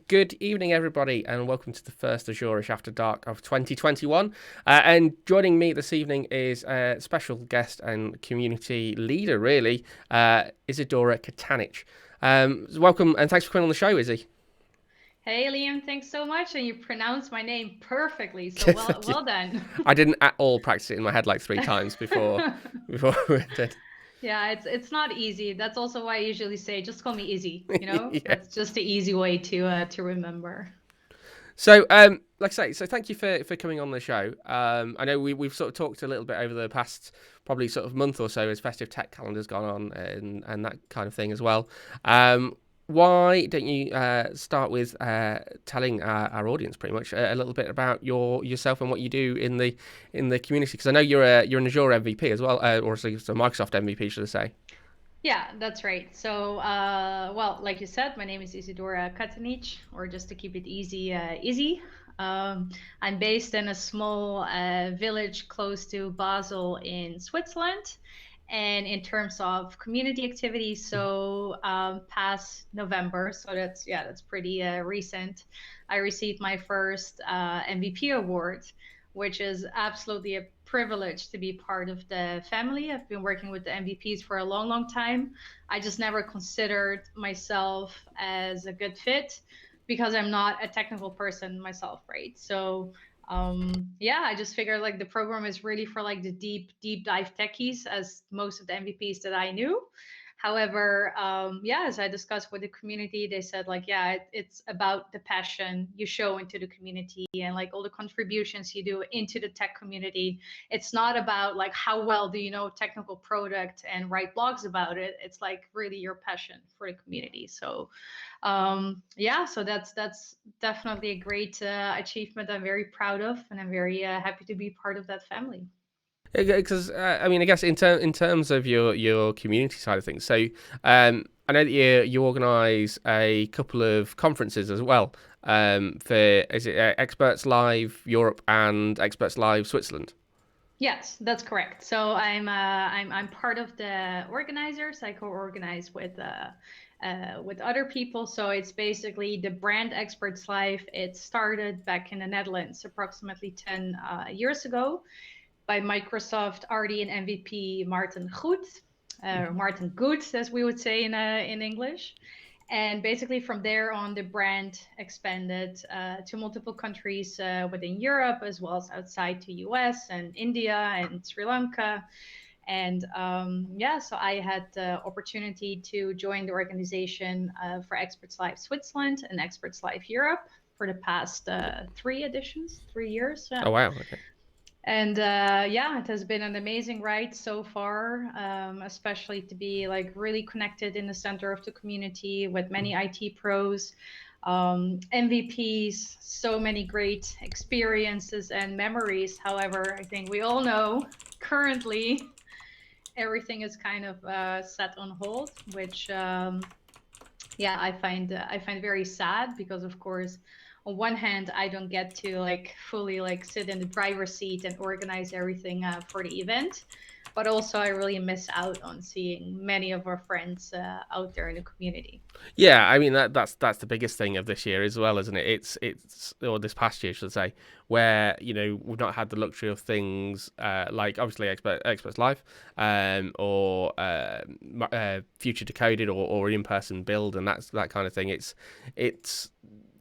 Good evening, everybody, and welcome to the first Azureish After Dark of 2021. And joining me this evening is a special guest and community leader, really, Isidora Katanic. Welcome, and thanks for coming on the show, Izzy. Hey Liam, thanks so much, and you pronounced my name perfectly. So well, Thank you. well done. I didn't at all practice it in my head like three times before we did. Yeah, it's not easy. That's also why I usually say just call me Izzy. Yeah. That's just the easy way to remember. So, like I say, so thank you for coming on the show. I know we've sort of talked a little bit over the past probably sort of month or so as festive tech calendar's gone on and that kind of thing as well. Why don't you start with telling our audience pretty much a little bit about yourself and what you do in the community? Because I know you're an Azure MVP as well, or so Microsoft MVP, should I say? Yeah, that's right. So, well, like you said, my name is Isidora Katanic, or just to keep it easy, Izzy. I'm based in a small village close to Basel in Switzerland. And in terms of community activities, so past November, so that's pretty recent. I received my first MVP award, which is absolutely a privilege to be part of the family. I've been working with the MVPs for a long, long time. I just never considered myself as a good fit because I'm not a technical person myself, right? So yeah, I just figured like the program is really for like the deep dive techies, as most of the MVPs that I knew. However, yeah, as I discussed with the community, they said like, yeah, it's about the passion you show into the community and like all the contributions you do into the tech community. It's not about like how well do you know technical product and write blogs about it. It's like really your passion for the community. So yeah, so that's definitely a great achievement I'm very proud of, and I'm very happy to be part of that family. Because I mean, I guess in terms of your community side of things, so I know that you organise a couple of conferences as well. For is it Experts Live Europe and Experts Live Switzerland? Yes, that's correct. So I'm part of the organizers. I co-organize with other people. So it's basically the brand Experts Live. It started back in the Netherlands approximately 10 years ago by Microsoft RD and MVP Martin Goed, Martin Good, as we would say in English. And basically, from there on, the brand expanded to multiple countries within Europe, as well as outside to US and India and Sri Lanka. And yeah, so I had the opportunity to join the organization for Experts Live Switzerland and Experts Live Europe for the past 3 editions, 3 years. Oh wow, okay. And yeah, it has been an amazing ride so far, especially to be like really connected in the center of the community with many IT pros, MVPs, so many great experiences and memories. However, I think we all know currently everything is kind of set on hold, which yeah, I find very sad because of course on one hand I don't get to like fully like sit in the driver's seat and organize everything for the event, but also I really miss out on seeing many of our friends out there in the community. Yeah, I mean that's the biggest thing of this year as well, isn't it? It's or this past year, should I say, where we've not had the luxury of things like obviously Experts Live, or Future Decoded or in person build and that kind of thing. It's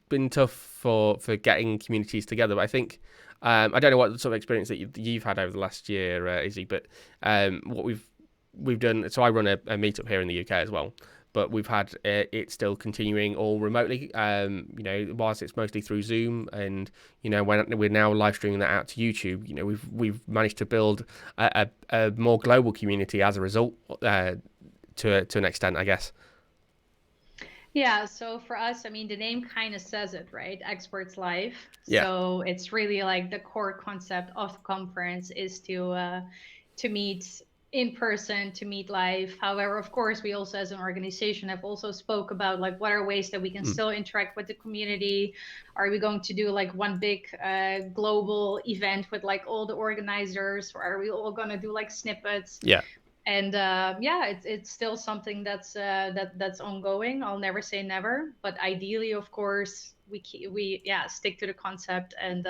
been tough for getting communities together, but I think. I don't know what sort of experience that you've had over the last year, Izzy, but what we've done. So I run a meetup here in the UK as well, but we've had it still continuing all remotely. Whilst it's mostly through Zoom, and when we're now live streaming that out to YouTube, we've managed to build a more global community as a result, to an extent, I guess. Yeah, so for us, I mean, the name kind of says it, right? Experts Live. Yeah. So it's really like the core concept of the conference is to meet in person, to meet live. However, of course, we also as an organization have also spoke about like what are ways that we can Mm. still interact with the community. Are we going to do like one big global event with like all the organizers, or are we all going to do like snippets? Yeah. And yeah, it's still something that's ongoing. I'll never say never, but ideally, of course, we yeah, stick to the concept, and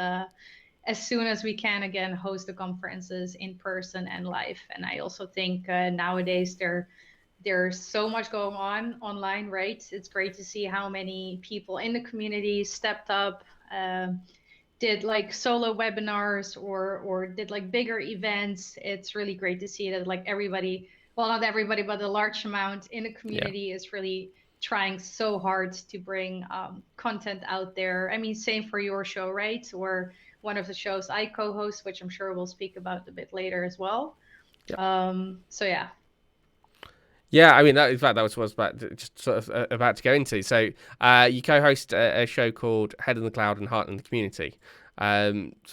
as soon as we can, again, host the conferences in person and live. And I also think nowadays there's so much going on online, right? It's great to see how many people in the community stepped up, did like solo webinars, or did like bigger events. It's really great to see that like everybody, well, not everybody, but a large amount in the Yeah. community is really trying so hard to bring content out there. I mean, same for your show, right? Or one of the shows I co-host, which I'm sure we'll speak about a bit later as well. Yeah. So yeah. Yeah, I mean, that, in fact, that was what I was just sort of about to go into. So, you co-host a show called Head in the Cloud and Heart in the Community.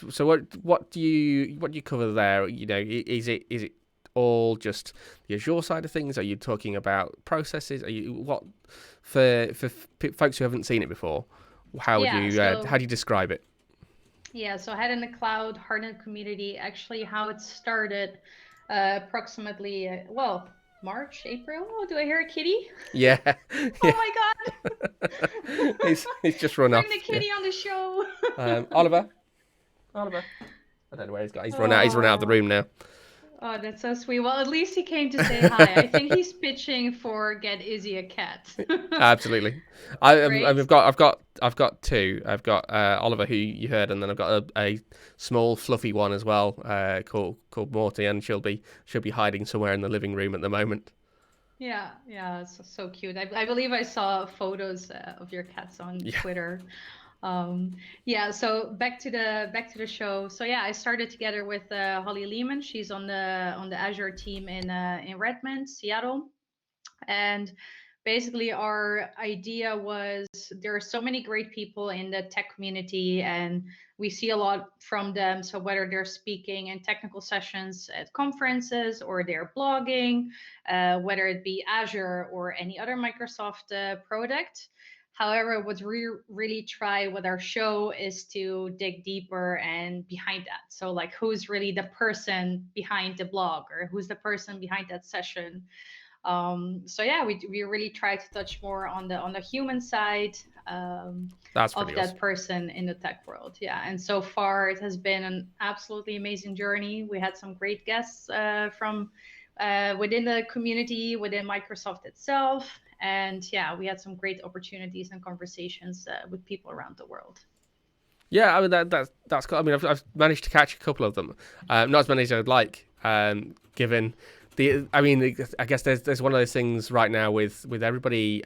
So what do you cover there? You know, is it all just the Azure side of things? Are you talking about processes? Are you what for folks who haven't seen it before? Yeah, How so do you describe it? yeah, so Head in the Cloud, Heart in the Community, actually how it started approximately, well, March, April. Oh, do I hear a kitty? Yeah, Oh yeah. my God. He's just run Bring the off. Yeah. kitty on the show. Oliver. Oliver. I don't know where he's got. He's run out. He's run out of the Oh, room now. oh, that's so sweet. Well, at least he came to say hi. I think he's pitching for Get Izzy a cat. Absolutely. Right? I've got two. I've got Oliver, who you heard, and then I've got a small fluffy one as well, called Morty, and she'll be hiding somewhere in the living room at the moment. Yeah, yeah, it's so cute. I believe I saw photos of your cats on Yeah. Twitter. Yeah, so back to the show. So yeah, I started together with Holly Lehman. She's on the Azure team in Redmond, Seattle. And basically, our idea was there are so many great people in the tech community, and we see a lot from them. So, whether they're speaking in technical sessions at conferences or they're blogging, whether it be Azure or any other Microsoft product. However, what we really try with our show is to dig deeper and behind that. So, like, who's really the person behind the blog, or who's the person behind that session? So yeah, we really try to touch more on the human side That's of pretty that awesome. person in the tech world. Yeah, and so far it has been an absolutely amazing journey. We had some great guests from within the community, within Microsoft itself, and yeah, we had some great opportunities and conversations with people around the world. Yeah, I mean that's cool. I mean, I've managed to catch a couple of them, not as many as I'd like, given the. I mean, I guess there's one of those things right now with everybody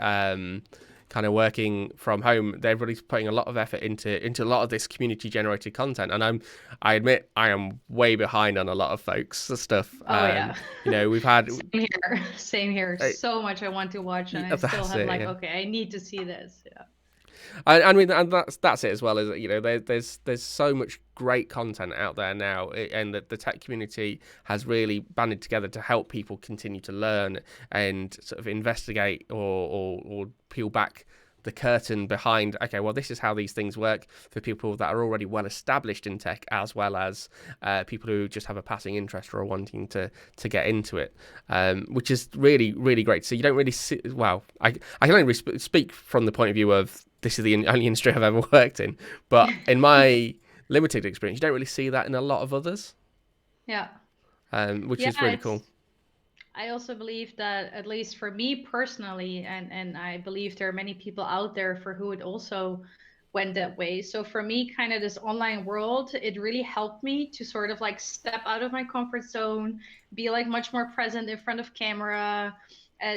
kind of working from home. Everybody's putting a lot of effort into a lot of this community generated content, and I admit I am way behind on a lot of folks stuff. Oh yeah. You know, we've had. Same here. Same here. Uh, So much I want to watch, and I still that's have it. like, Yeah. okay, I need to see this. Yeah. I mean, and that's it as well. As you know, there's so much great content out there now, and the tech community has really banded together to help people continue to learn and sort of investigate or peel back the curtain behind. Okay, well, this is how these things work for people that are already well established in tech, as well as people who just have a passing interest or are wanting to get into it, which is really great. So you don't really see. Well, I can only speak from the point of view of this is the only industry I've ever worked in. But in my limited experience, you don't really see that in a lot of others, Yeah. which Yeah, is really cool. I also believe that, at least for me personally, and I believe there are many people out there for who it also went that way. So for me, kind of this online world, it really helped me to sort of like step out of my comfort zone, be like much more present in front of camera,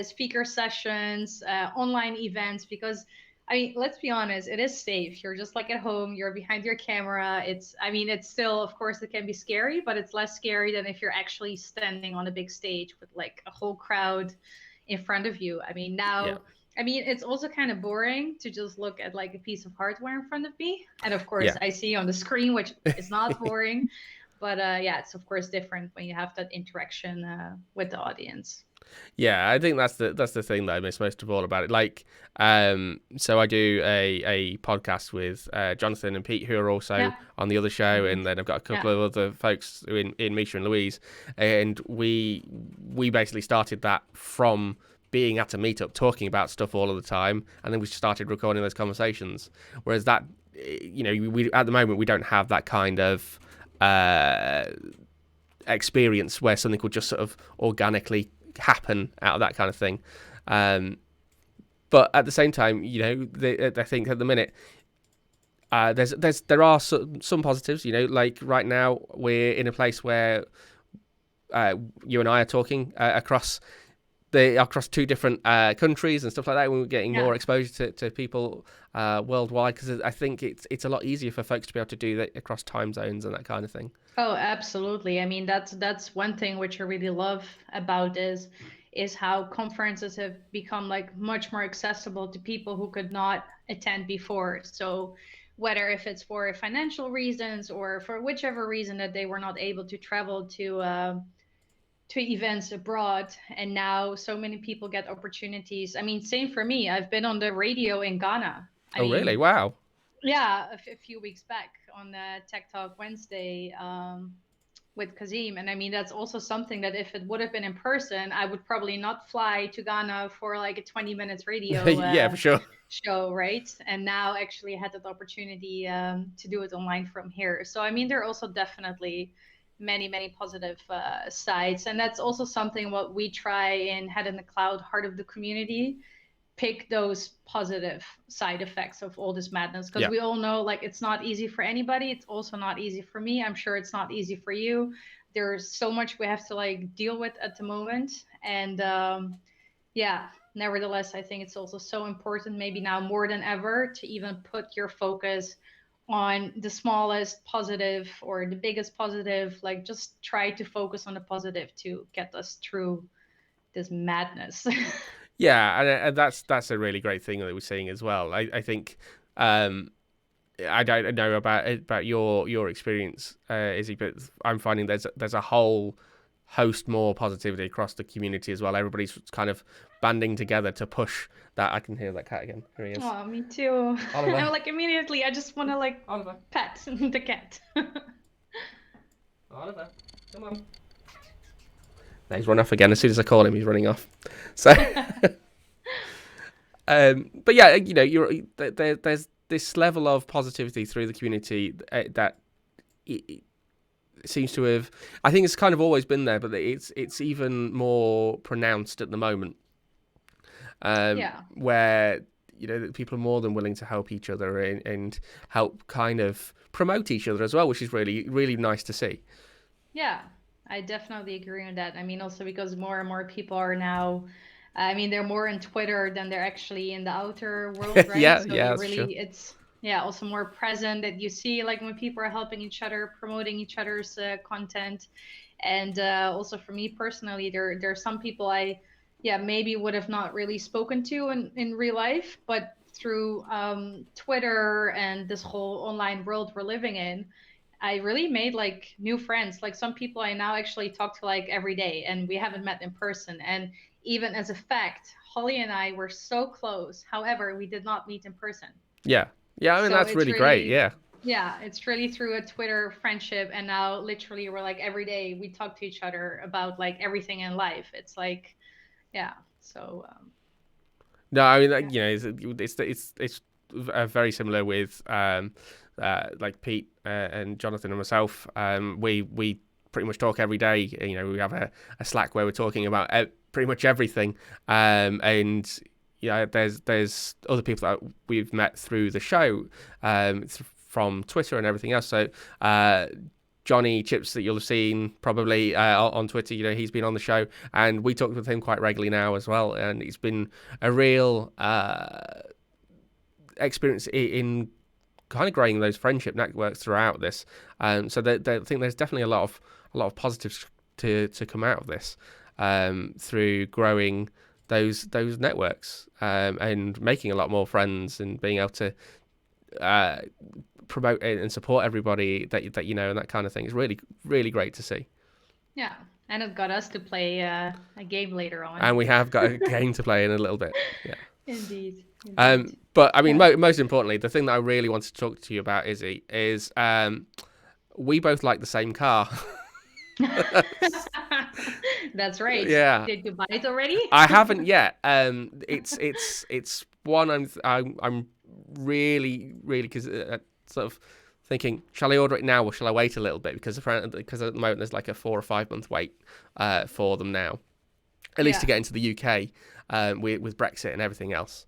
speaker sessions, online events, because I mean, let's be honest, it is safe. You're just like at home, you're behind your camera. I mean, it's still, of course, it can be scary, but it's less scary than if you're actually standing on a big stage with like a whole crowd in front of you. I mean, Yeah, it's also kind of boring to just look at like a piece of hardware in front of me. And of course, yeah. I see on the screen, which is not boring. But yeah, it's of course different when you have that interaction with the audience. Yeah, I think that's the thing that I miss most of all about it. Like, so I do a podcast with Jonathan and Pete, who are also Yeah, on the other show, indeed. and then I've got a Yeah, couple of other folks in Misha and Louise, and we basically started that from being at a meetup, talking about stuff all of the time, and then we started recording those conversations. Whereas that, we at the moment we don't have that kind of uh, experience where something could just sort of organically happen out of that kind of thing. Um, but at the same time, I think at the minute there are some positives. Like right now we're in a place where you and I are talking across two different countries and stuff like that. We're getting yeah. more exposure to people worldwide, because I think it's a lot easier for folks to be able to do that across time zones and that kind of thing. Oh, absolutely. I mean, that's one thing which I really love about this is how conferences have become like much more accessible to people who could not attend before. So whether if it's for financial reasons or for whichever reason that they were not able to travel to events abroad, and now so many people get opportunities. I mean, same for me. I've been on the radio in Ghana. I Oh, really? mean, Wow. yeah, a few weeks back on the Tech Talk Wednesday with Kazim. And I mean, that's also something that if it would have been in person, I would probably not fly to Ghana for like a 20 minutes radio Yeah, for sure. show, right? And now actually had that opportunity to do it online from here. So, I mean, there are also definitely many, many positive sides. And that's also something what we try in Head in the Cloud, Heart of the Community, pick those positive side effects of all this madness, because Yeah. we all know like it's not easy for anybody. It's also not easy for me. I'm sure it's not easy for you. There's so much we have to like deal with at the moment. And yeah, nevertheless, I think it's also so important, maybe now more than ever, to even put your focus on the smallest positive or the biggest positive. Like just try to focus on the positive to get us through this madness. Yeah, and that's a really great thing that we're seeing as well. I think um, I don't know about your experience, Izzy, but I'm finding there's a whole host more positivity across the community as well. Everybody's kind of banding together to push that. I can hear that cat again. Here he is. Oh, me too. Oliver. I'm like immediately, I just want to like Oliver. pet the cat. Oliver. Come on. No, he's run off again. As soon as I call him, he's running off. So, but yeah, there's this level of positivity through the community that it seems to have. I think it's kind of always been there, but it's even more pronounced at the moment. Yeah. Where people are more than willing to help each other and help kind of promote each other as well, which is really really nice to see. Yeah, I definitely agree on that. I mean, also because more and more people are now, I mean, they're more in Twitter than they're actually in the outer world, right? Yeah, So yeah, they that's true. really, it's, yeah, also more present that you see like when people are helping each other, promoting each other's content. And also for me personally, there are some people I, yeah, maybe would have not really spoken to in real life, but through Twitter and this whole online world we're living in, I really made like new friends. Like some people I now actually talk to like every day, and we haven't met in person. And even as a fact, Holly and I were so close. However, we did not meet in person. Yeah, yeah. I mean, So that's it's really great. really, Yeah. yeah, it's really through a Twitter friendship. And now literally we're like every day we talk to each other about like everything in life. It's like, yeah. So, No, I mean, yeah. it's very similar with like Pete and Jonathan and myself. We pretty much talk every day. We have a Slack where we're talking about pretty much everything. And yeah, there's other people that we've met through the show, from Twitter and everything else. So Johnny Chips, that you'll have seen probably on Twitter, he's been on the show, and we talk with him quite regularly now as well, and it's been a real experience in kind of growing those friendship networks throughout this. So I think there's definitely a lot of positives to come out of this, through growing those networks, and making a lot more friends and being able to promote and support everybody that and that kind of thing is really really great to see. Yeah, And it got us to play a game later on. And we have got a game to play in a little bit. Yeah. Indeed, indeed. But I mean, Yeah. most importantly, the thing that I really wanted to talk to you about, Izzy, is we both like the same car. That's right. Yeah. Did you buy it already? I haven't yet. It's one I'm really because sort of thinking, shall I order it now or shall I wait a little bit? Because apparently, because at the moment there's like a 4 or 5 month wait for them now, at least to get into the UK with Brexit and everything else.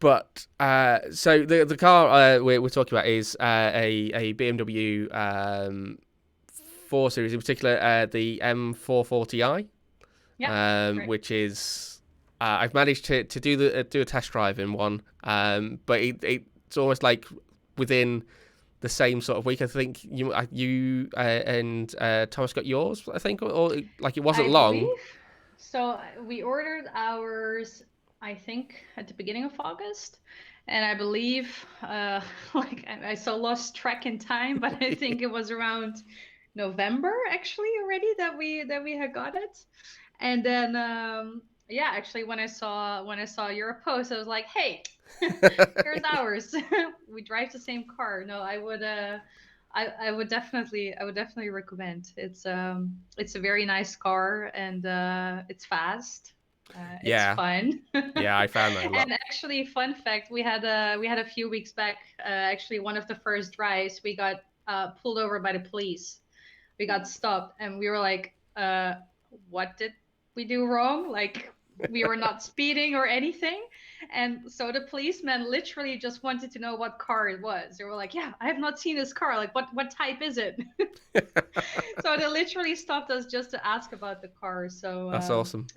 But so the car we're talking about is a BMW 4 Series, in particular the M440i, which is I've managed to do a test drive in one, but it's almost like within the same sort of week. I think you and Thomas got yours, I think, or like it wasn't long. Believe. So we ordered ours, I think, at the beginning of August, and I believe, like I so lost track in time, but I think it was around November actually already that we had got it, and then yeah, actually when I saw your post, I was like, hey, here's ours. We drive the same car. No, I would definitely recommend. It's a very nice car, and it's fast. It's fun. Yeah, I found that a lot. And actually, fun fact, we had a few weeks back, actually one of the first drives, we got pulled over by the police. We got stopped, and we were like, what did we do wrong? Like, we were not speeding or anything. And so the policeman literally just wanted to know what car it was. They were like, yeah, I have not seen this car. Like, what type is it? So they literally stopped us just to ask about the car. So that's awesome.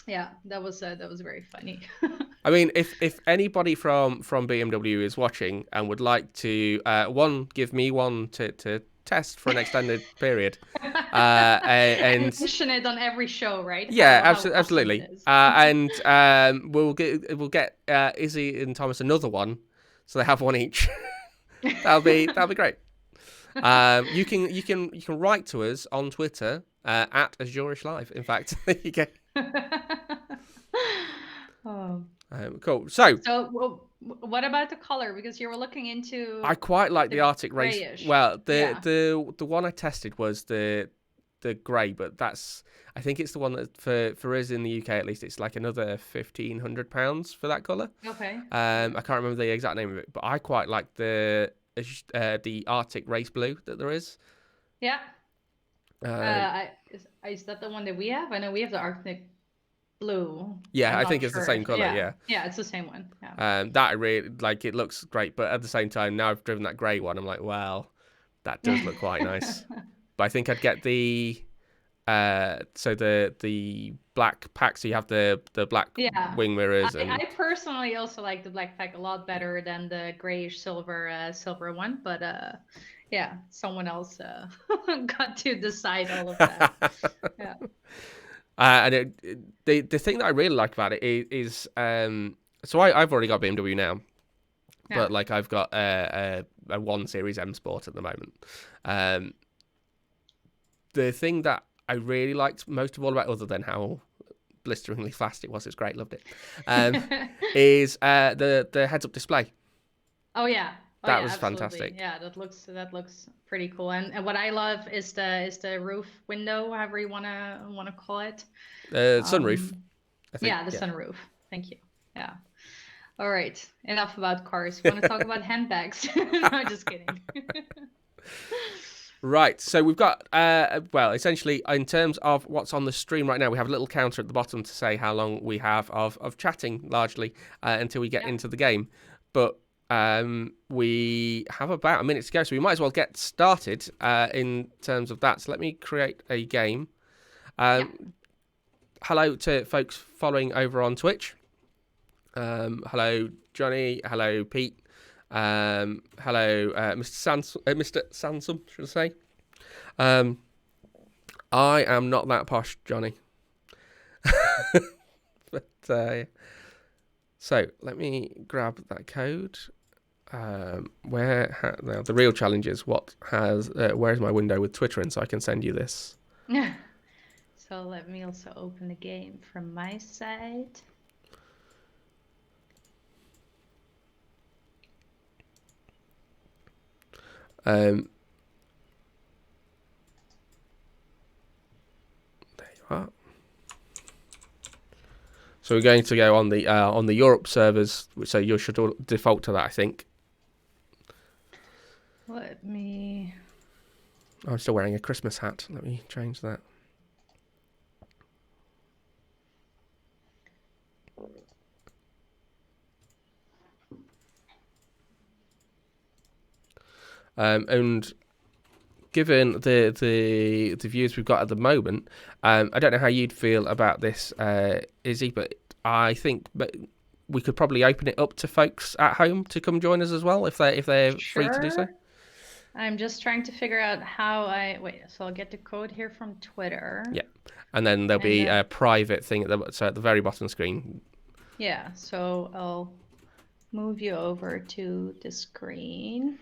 Yeah, that was very funny. I mean, if anybody from BMW is watching and would like to give me one to test for an extended period, and mention it on every show, right? Yeah, absolutely. And we'll get Izzy and Thomas another one, so they have one each. that'll be great. You can write to us on Twitter at Azureish Live. In fact, there you go. Cool. So well, what about the color? Because you were looking into. I quite like the Arctic race. Grayish. Well, the one I tested was the grey, but I think it's the one that for us in the UK at least, it's like another £1,500 for that colour. Okay. I can't remember the exact name of it, but I quite like the Arctic race blue that there is. Yeah. Is that the one that we have? I know we have the Arctic blue. Yeah, I think it's the same colour. Yeah, it's the same one. Yeah. That I really like. It looks great, but at the same time, now I've driven that grey one, I'm like, well, that does look quite nice. But I think I'd get the the black pack. So you have the black wing mirrors. I personally also like the black pack a lot better than the grayish silver one. But yeah, someone else got to decide all of that. Yeah. And the thing that I really like about it is so I've already got BMW now, but like I've got a 1 Series M Sport at the moment. The thing that I really liked most of all about, other than how blisteringly fast it was, it's great, loved it, is the heads-up display. Oh yeah. That was absolutely. Fantastic. Yeah, that looks pretty cool. And what I love is the roof window, however you wanna call it. Sunroof. I think. Yeah, the sunroof. Thank you. Yeah. All right. Enough about cars. Want to talk about handbags? No, just kidding. Right, so we've got, well, essentially, in terms of what's on the stream right now, we have a little counter at the bottom to say how long we have of chatting, largely, until we get into the game. But we have about a minute to go, so we might as well get started in terms of that. So let me create a game. Hello to folks following over on Twitch. Hello, Johnny. Hello, Pete. Hello, Mr. Sansom, should I say? I am not that posh, Johnny. But so let me grab that code. Now the real challenge is where's my window with Twitter in, so I can send you this. So let me also open the game from my side. There you are. So we're going to go on the Europe servers, so you should default to that, I think. Let me. I'm still wearing a Christmas hat. Let me change that. And given the views we've got at the moment, I don't know how you'd feel about this, Izzy, but I think we could probably open it up to folks at home to come join us as well if they're free to do so. I'm just trying to figure out how wait. So I'll get the code here from Twitter. Yeah, and then there'll be a private thing at the very bottom screen. Yeah, so I'll move you over to the screen,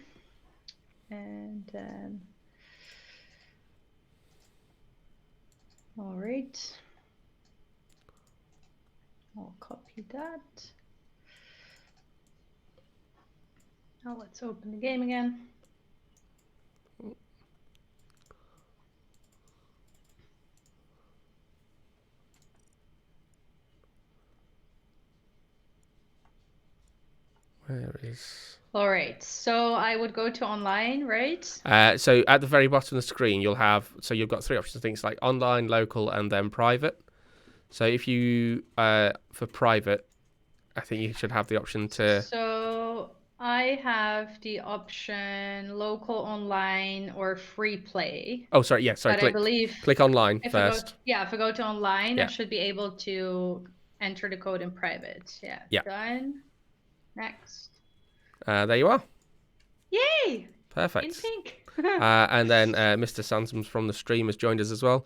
and then. All right. I'll copy that. Now let's open the game again. Where is... All right, so I would go to online, right? So at the very bottom of the screen, you've got three options. Things like online, local, and then private. So if you for private, I think you should have the option to. So I have the option local, online, or free play. Oh, sorry. Yeah, sorry. But I believe click online first. If I go to online, I should be able to enter the code in private. Yeah. Done. Next. There you are. Yay! Perfect. In pink. And then Mr. Sansom from the stream has joined us as well.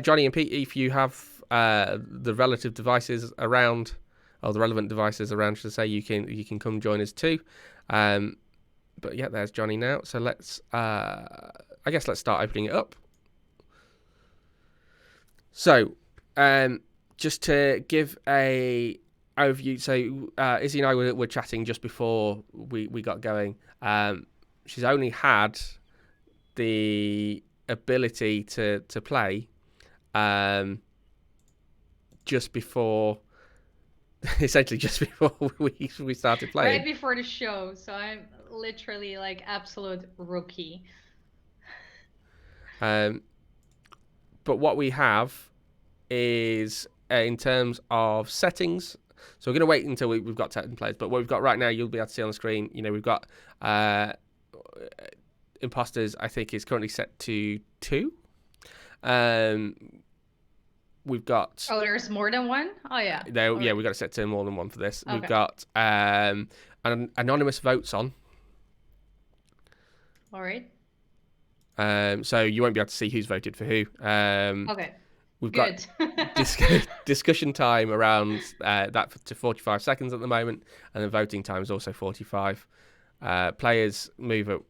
Johnny and Pete, if you have the relative devices around, or the relevant devices around, should I say, you can come join us too. But yeah, there's Johnny now. So let's start opening it up. So just to give a overview, so Izzy and I were chatting just before we got going. She's only had the ability to play just before, essentially just before we started playing. Right before the show, so I'm literally like absolute rookie. But what we have is in terms of settings. So we're going to wait until we've got 10 players. But what we've got right now, you'll be able to see on the screen. We've got imposters. I think is currently set to 2. We've got. Oh, there's more than one. Oh yeah. We've got it set to more than one for this. Okay. We've got anonymous votes on. All right. So you won't be able to see who's voted for who. Okay. We've got discussion time around that to 45 seconds at the moment, and then voting time is also 45. Players move at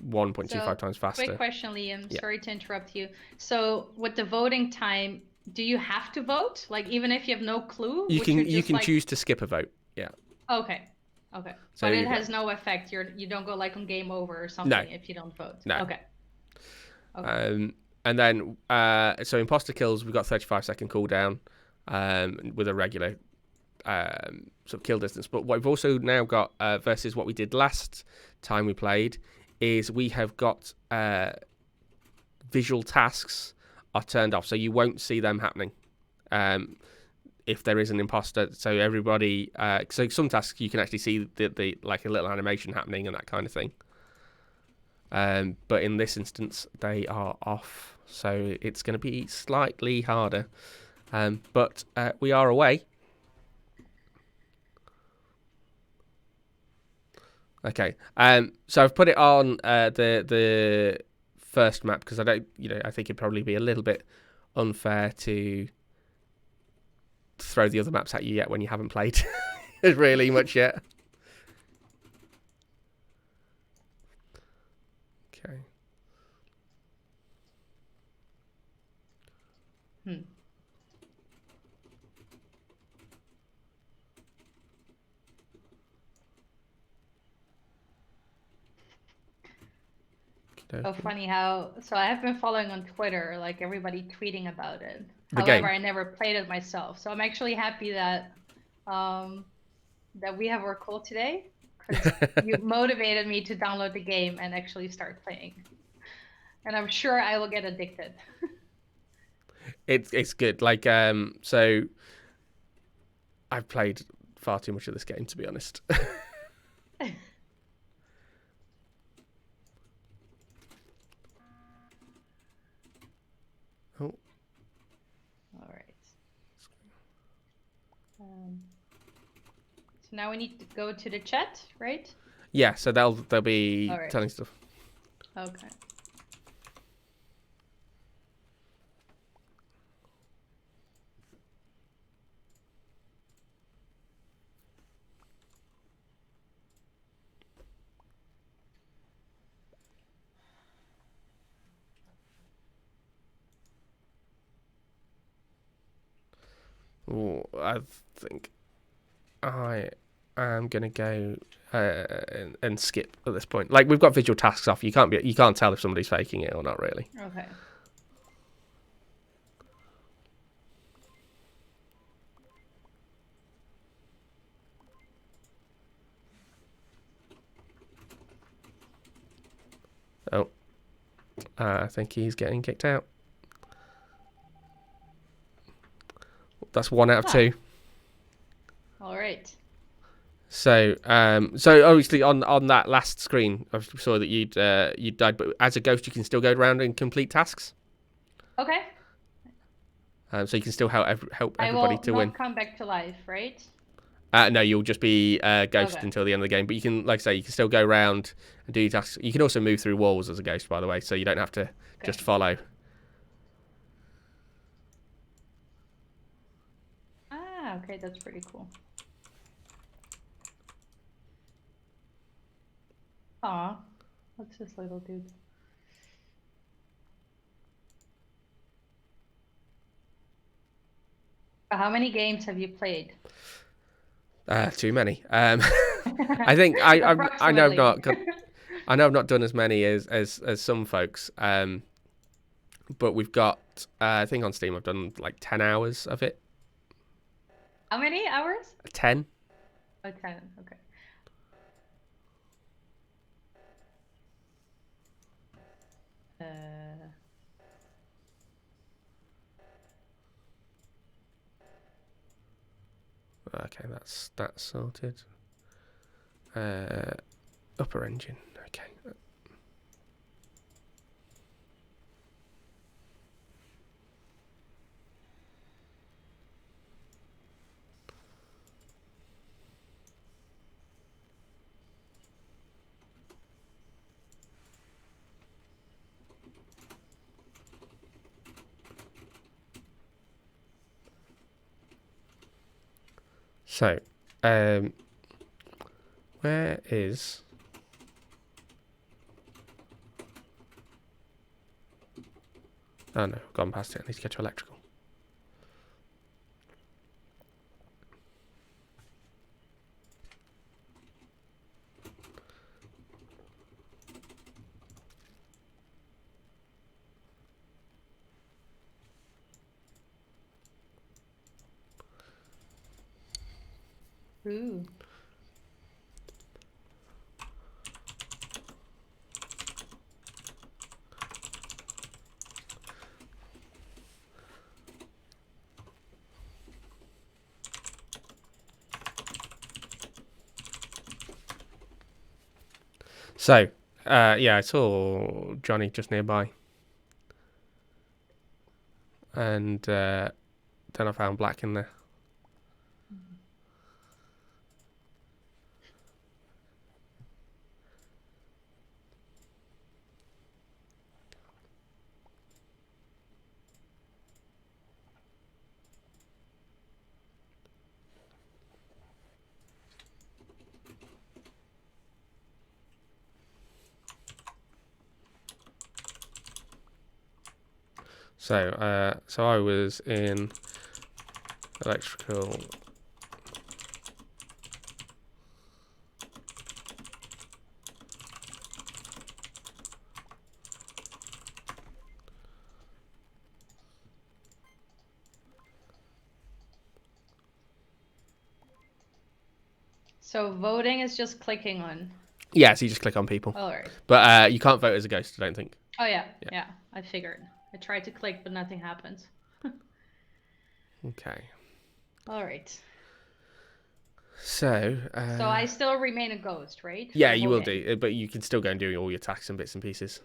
1.25 times faster. Quick question, Liam. Yeah. Sorry to interrupt you. So with the voting time, do you have to vote? Like even if you have no clue? You can choose to skip a vote. Yeah. Okay. So but it has no effect. You don't go like on game over or something if you don't vote. No. Okay. And then, so imposter kills, we've got 35-second cooldown with a regular sort of kill distance. But what we've also now got versus what we did last time we played is we have got visual tasks are turned off, so you won't see them happening if there is an imposter. So everybody, so some tasks you can actually see the like a little animation happening and that kind of thing. But in this instance, they are off. So it's going to be slightly harder. But we are away. Okay. So I've put it on the first map because I think it'd probably be a little bit unfair to throw the other maps at you yet when you haven't played really much yet. So funny how. So I have been following on Twitter, like everybody tweeting about it. The However, game. I never played it myself. So I'm actually happy that that we have our call today, because you motivated me to download the game and actually start playing. And I'm sure I will get addicted. It's good. Like so I've played far too much of this game, to be honest. Oh. All right. So now we need to go to the chat, right? Yeah, so they'll be telling stuff. Okay. Ooh, I think I am gonna go and skip at this point. Like, we've got visual tasks off. You can't tell if somebody's faking it or not, really. Okay. Oh, I think he's getting kicked out. That's 1 out of 2. All right. So, so obviously on that last screen, I saw that you'd died, but as a ghost, you can still go around and complete tasks. Okay. So you can still help everybody to win. I will not come back to life, right? No, you'll just be ghost until the end of the game. But you can, like I say, you can still go around and do your tasks. You can also move through walls as a ghost, by the way, so you don't have to just follow. Ah, okay, that's pretty cool. Aw, what's this little dude? How many games have you played? Too many. I think I know I've not done as many as some folks. But we've got I think on Steam I've done like 10 hours of it. How many hours? 10. Oh, 10. Okay. Okay, that's sorted. Upper engine. Okay. So, where is... Oh no, I've gone past it. I need to get to electrical. Ooh. So, yeah, I saw Johnny just nearby. And then I found Black in there. So, so I was in electrical. So voting is just clicking on. Yeah, so you just click on people. All right. But you can't vote as a ghost, I don't think. Oh yeah. I figured. I tried to click, but nothing happened. Okay. All right. So. So I still remain a ghost, right? Yeah, you will do, but you can still go and do all your tasks and bits and pieces.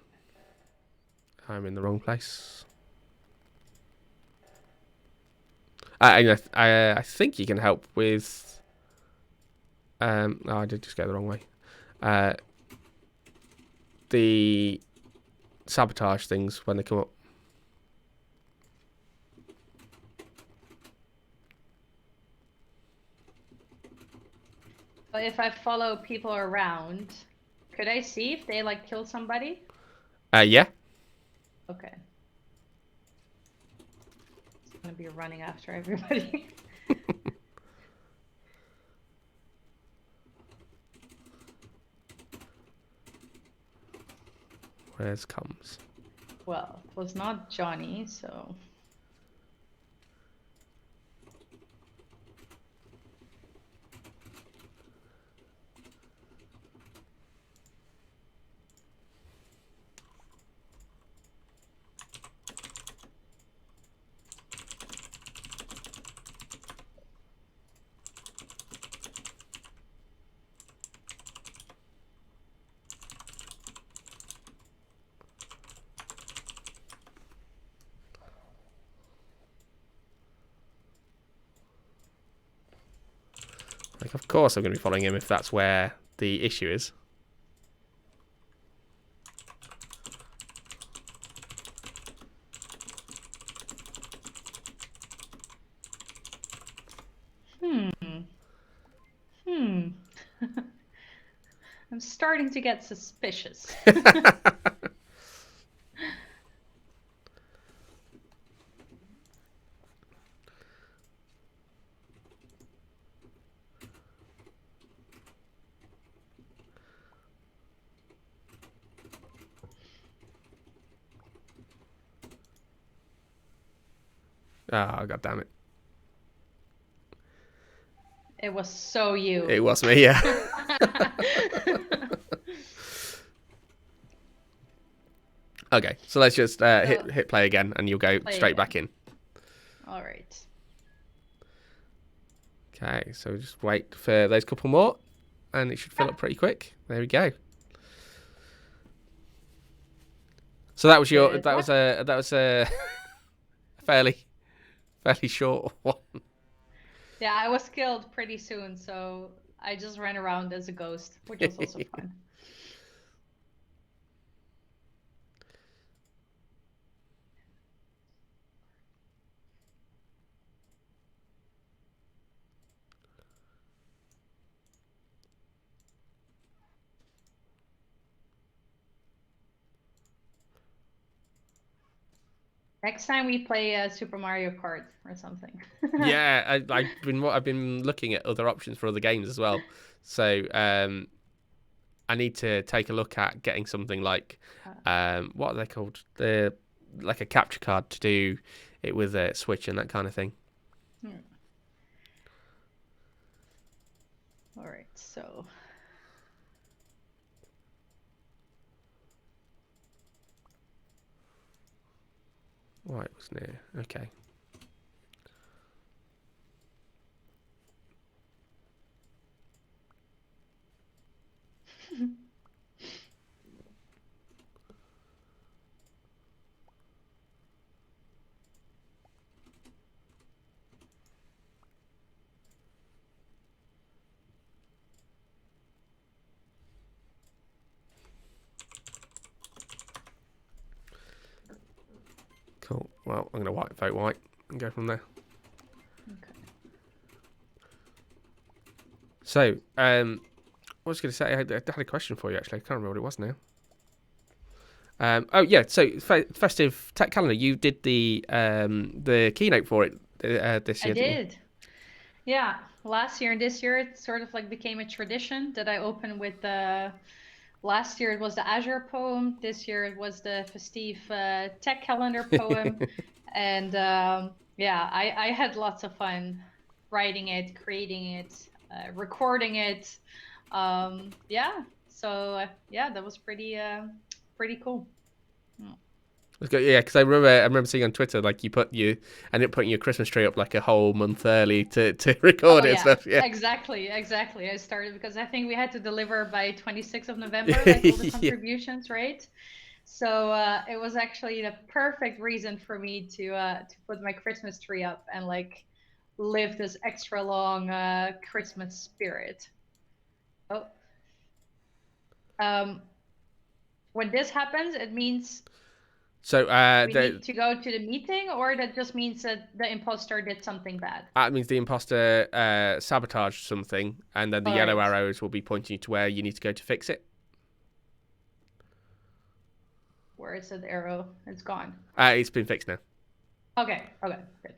I'm in the wrong place. I think you can help with. Oh, I did just go the wrong way. The sabotage things when they come up. So if I follow people around, could I see if they like kill somebody? Yeah. Okay. I'm gonna be running after everybody. Where's comes? Well, it was not Johnny, so. Like, of course I'm going to be following him if that's where the issue is. I'm starting to get suspicious. Oh, god damn it. It was so you. It was me, yeah. Okay, so let's just hit play again and you'll go straight back in. All right. Okay, so just wait for those couple more and it should fill up pretty quick. There we go. So that was your that was a fairly short one. Yeah, I was killed pretty soon, so I just ran around as a ghost, which was also fun. Next time we play Super Mario Kart or something. Yeah, I've been looking at other options for other games as well. So I need to take a look at getting something like what are they called? Like a capture card to do it with a Switch and that kind of thing. All right, so. Right, it was near. Okay. Cool. Well, I'm going to vote white and go from there. Okay. So, I was going to say, I had a question for you, actually. I can't remember what it was now. Oh, yeah. So, Festive Tech Calendar, you did the keynote for it this year, I did. Yeah. Last year and this year, it sort of like became a tradition that I open with the... Last year it was the Azure poem. This year it was the Festive Tech Calendar poem. And yeah, I had lots of fun writing it, creating it. recording it. Yeah. So yeah, that was pretty cool. Yeah, because I remember seeing on Twitter like you ended up putting your Christmas tree up like a whole month early to record Oh it and yeah, stuff. Yeah, exactly. I started because I think we had to deliver by 26th of November, like all the yeah. contributions, right? So it was actually the perfect reason for me to put my Christmas tree up and like live this extra long Christmas spirit. Oh, um, when this happens, it means So we need to go to the meeting, or that just means that the imposter did something bad. that means the imposter sabotaged something, and then the All yellow right. arrows will be pointing you to where you need to go to fix it. Where is that arrow? It's gone. It's been fixed now. Okay. Okay. Good.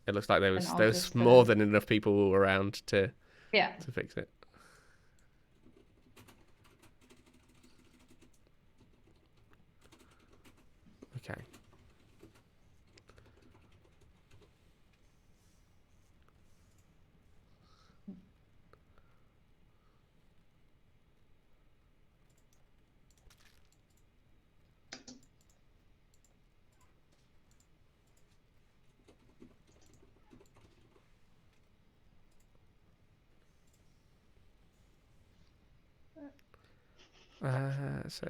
It looks like there Then was I'll just more than enough people around yeah. to fix it. Okay.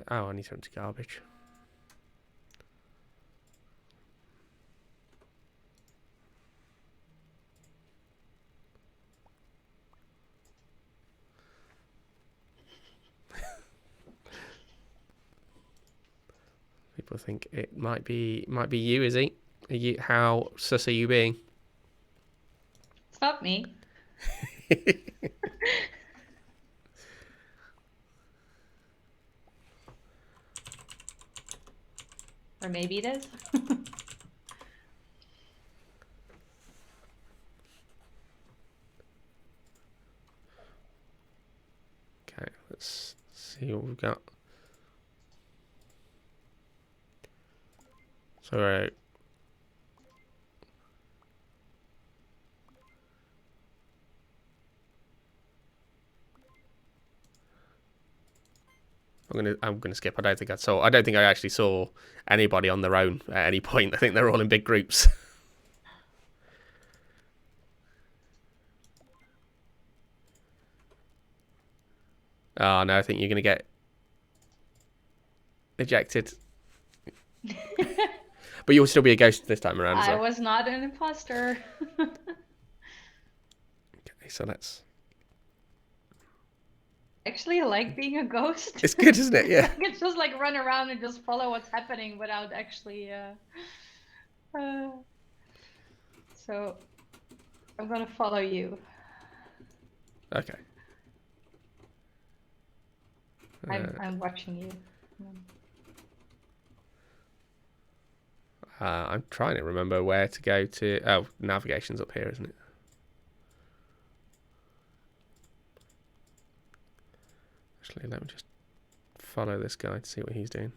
I need to empty garbage. People think it might be you, is he? How sus are you being? It's not me. Or maybe it is. Okay, let's see what we've got. So I'm gonna skip. I don't think I actually saw anybody on their own at any point. I think they're all in big groups. Oh no, I think you're gonna get ejected. But you'll still be a ghost this time around as I well. was not an imposter. Okay, so let's. Actually, I like being a ghost. It's good, isn't it? Yeah. I can just like run around and just follow what's happening without actually. So I'm gonna follow you. Okay. I'm watching you. I'm trying to remember where to go to. Oh, navigation's up here, isn't it? Actually, let me just follow this guy to see what he's doing.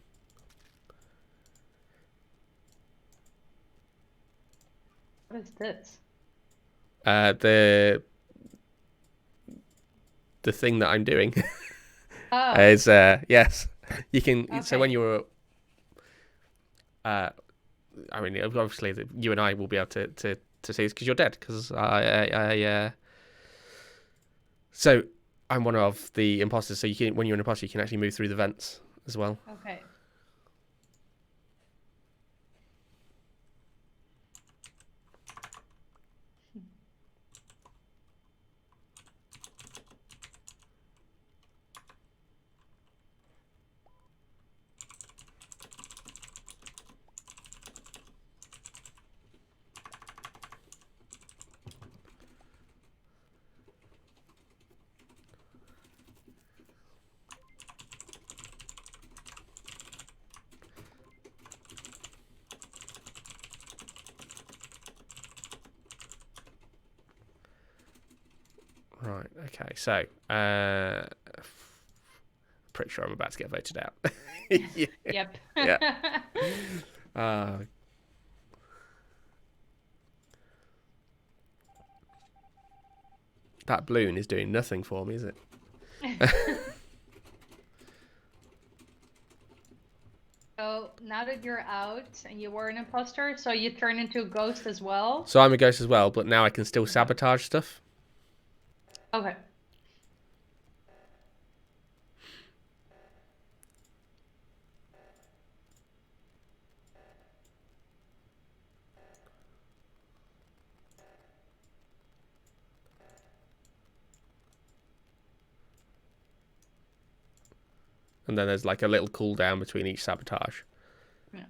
What is this? The thing that I'm doing is yes, you can. Okay. So when you're, I mean, obviously you and I will be able to see this because you're dead. Because so I'm one of the imposters. So you can, when you're an imposter, you can actually move through the vents as well. Okay. Right. Okay. So, pretty sure I'm about to get voted out. Yeah. Yep. Yeah. That balloon is doing nothing for me, is it? So now that you're out and you were an imposter, so you turn into a ghost as well? So I'm a ghost as well, but now I can still sabotage stuff. Okay. And then there's like a little cooldown between each sabotage. Yeah.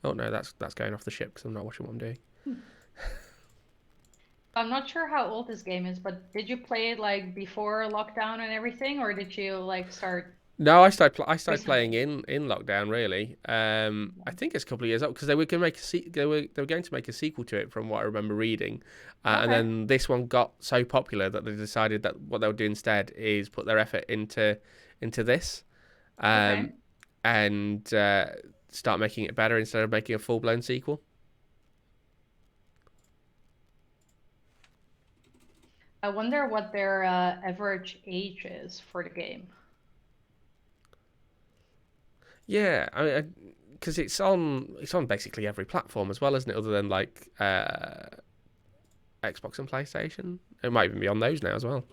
Oh no, that's going off the ship because I'm not watching what I'm doing. I'm not sure how old this game is, but did you play it like before lockdown and everything, or did you like start No, I started recently? playing in lockdown really. I think it's a couple of years old because they were going to make they were going to make a sequel to it from what I remember reading, and Okay. then this one got so popular that they decided that what they'll do instead is put their effort into this, Okay. and start making it better instead of making a full blown sequel. I wonder what their average age is for the game. Yeah, I mean, because it's on basically every platform as well, isn't it? Other than like Xbox and PlayStation, it might even be on those now as well.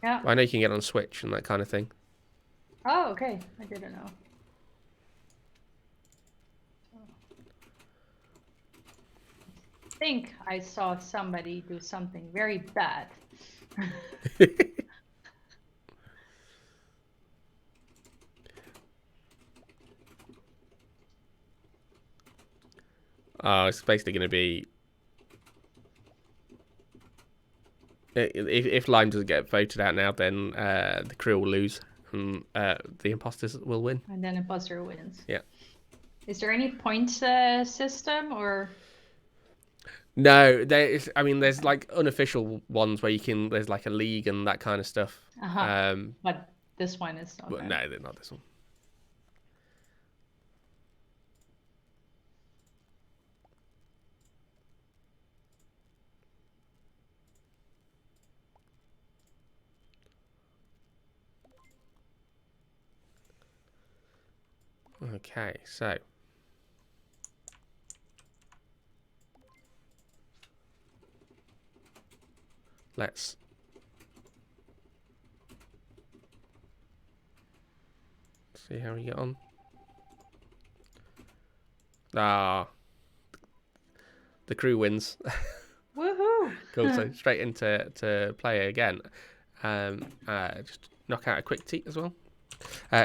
Yeah. I know you can get on Switch and that kind of thing. Oh, okay. I didn't know. I think I saw somebody do something very bad. It's basically going to be if Lime doesn't get voted out now, then the crew will lose and the imposters will win. And then imposter wins. Yeah. Is there any point system or? No, there's like unofficial ones where you can. There's like a league and that kind of stuff. Uh-huh. But this one is not. But no, they're not this one. Okay, so let's see how we get on. The crew wins. Woohoo! Cool. So straight into play again. Just knock out a quick tweet as well.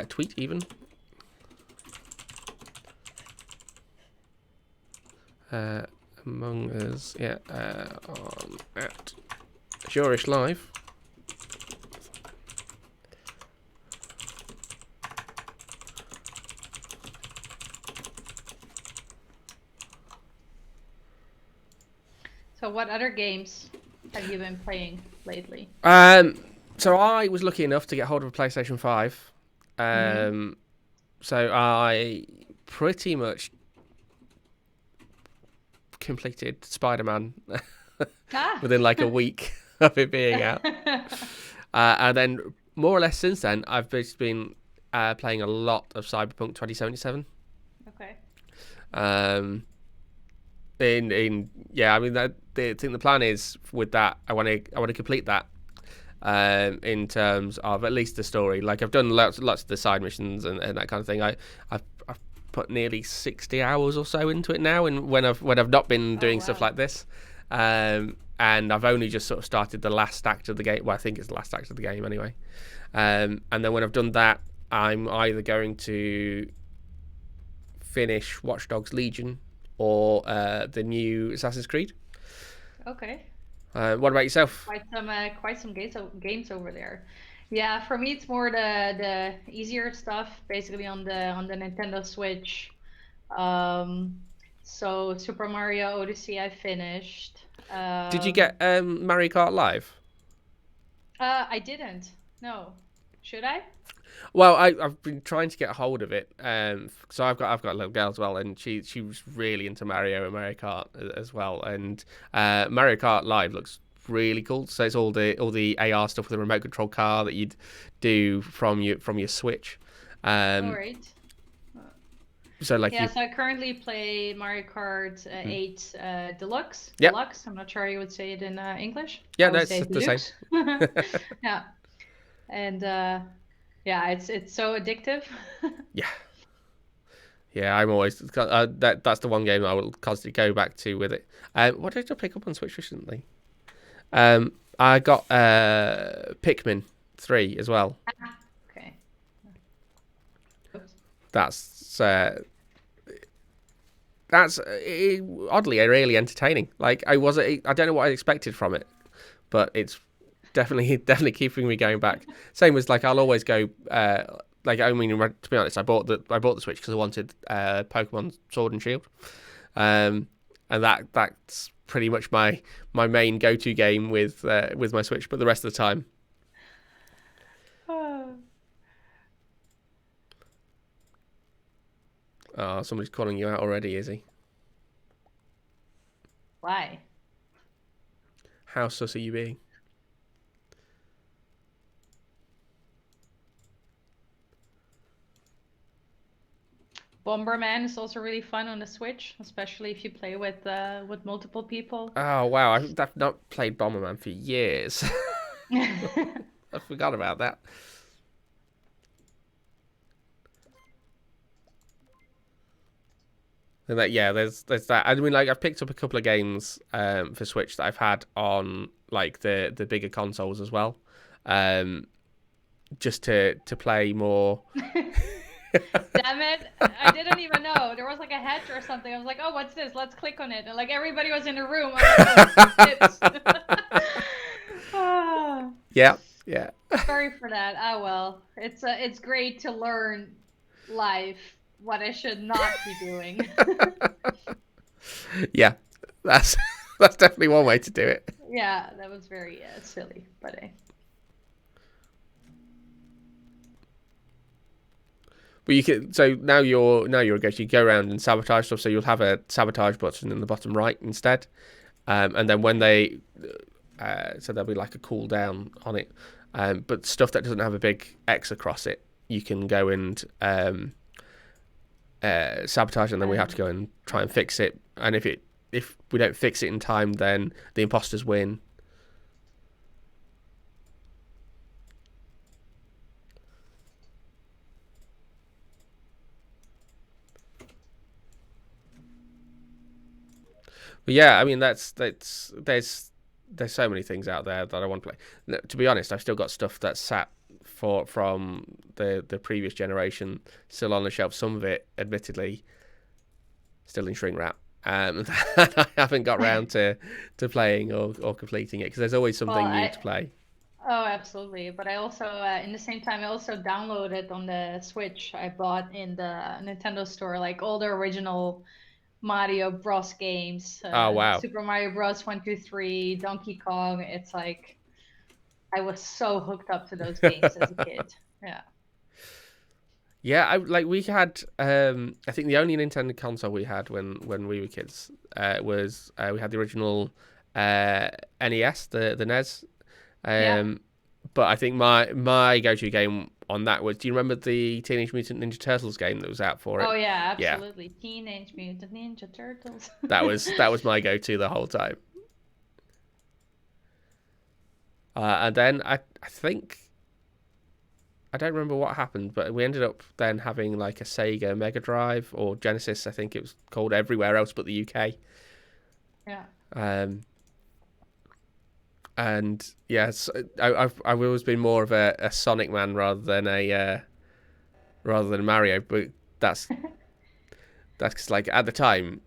Tweet even. Among Us, yeah, on at Azurish Live. So what other games have you been playing lately? So I was lucky enough to get hold of a PlayStation 5. So I pretty much completed Spider-Man within like a week of it being out. And then more or less since then, I've just been playing a lot of Cyberpunk 2077. Okay. I mean the plan is with that I want to complete that in terms of at least the story. Like I've done lots of the side missions and that kind of thing. I've put nearly 60 hours or so into it now, and when I've not been doing stuff like this, and I've only just sort of started the last act of the game. Well, I think it's the last act of the game anyway. And then when I've done that, I'm either going to finish Watch Dogs Legion or the new Assassin's Creed. Okay. What about yourself? Quite some games over there. Yeah, for me it's more the easier stuff, basically on the Nintendo Switch. So Super Mario Odyssey I finished. Did you get Mario Kart Live? I didn't. No. Should I? Well, I've been trying to get a hold of it. So I've got a little girl as well, and she was really into Mario and Mario Kart as well. And Mario Kart Live looks really cool. So it's all the AR stuff with the remote control car that you'd do from your Switch. All Um, right. so like Yeah, you, so I currently play Mario Kart mm. 8 Deluxe. Yep, Deluxe. I'm not sure how you would say it in English. yeah, I no, would it's say the same. Deluxe. Yeah, and yeah, it's so addictive. Yeah, yeah, I'm always that's the one game I will constantly go back to with it. What did I pick up on Switch recently? I got Pikmin 3 as well. Okay. Oops. That's oddly really entertaining. Like I don't know what I expected from it, but it's definitely keeping me going back. Same as like I'll always go. Like I mean, to be honest, I bought the Switch because I wanted Pokemon Sword and Shield, and that's pretty much my main go-to game with my Switch. But the rest of the time, oh, somebody's calling you out already, is he? Why? How sus are you being? Bomberman is also really fun on the Switch, especially if you play with multiple people. Oh wow, I've not played Bomberman for years. I forgot about that. And that yeah, there's that. I mean, like I've picked up a couple of games for Switch that I've had on like the bigger consoles as well, um, just to play more. Damn it! I didn't even know there was like a hatch or something. I was like, "Oh, what's this? Let's click on it." And like everybody was in the room. I was like, "Oh, shit." Ah, Yeah, yeah, sorry for that. Ah, well, it's great to learn life what I should not be doing. yeah. That's that's definitely one way to do it. Yeah, that was very silly, but But you can so now you're a ghost. You go around and sabotage stuff. So you'll have a sabotage button in the bottom right instead, and then when they so there'll be like a cooldown on it. But stuff that doesn't have a big X across it, you can go and sabotage, and then we have to go and try and fix it. And if we don't fix it in time, then the imposters win. But yeah, I mean there's so many things out there that I want to play. To be honest, I've still got stuff that's sat from the previous generation still on the shelf. Some of it, admittedly, still in shrink wrap. That I haven't got round to playing or completing it because there's always well, something new to play. oh, absolutely. But I also, in the same time, I also downloaded on the Switch. I bought in the Nintendo store like all the original Mario Bros. Games, Oh wow, Super Mario Bros. 1, 2, 3, Donkey Kong. It's like I was so hooked up to those games as a kid. Yeah. yeah. We had I think the only Nintendo console we had when we were kids was we had the original NES, the NES. Yeah. But I think my go-to game on that was, do you remember the Teenage Mutant Ninja Turtles game that was out for Oh it? yeah, Yeah, absolutely. Teenage Mutant Ninja Turtles. that was my go-to the whole time. And then I think I don't remember what happened, but we ended up then having like a Sega Mega Drive or Genesis, I think it was called, everywhere else but the UK. Yeah. Um, and yes, I've always been more of a Sonic man rather than Mario, but that's that's 'cause, like at the time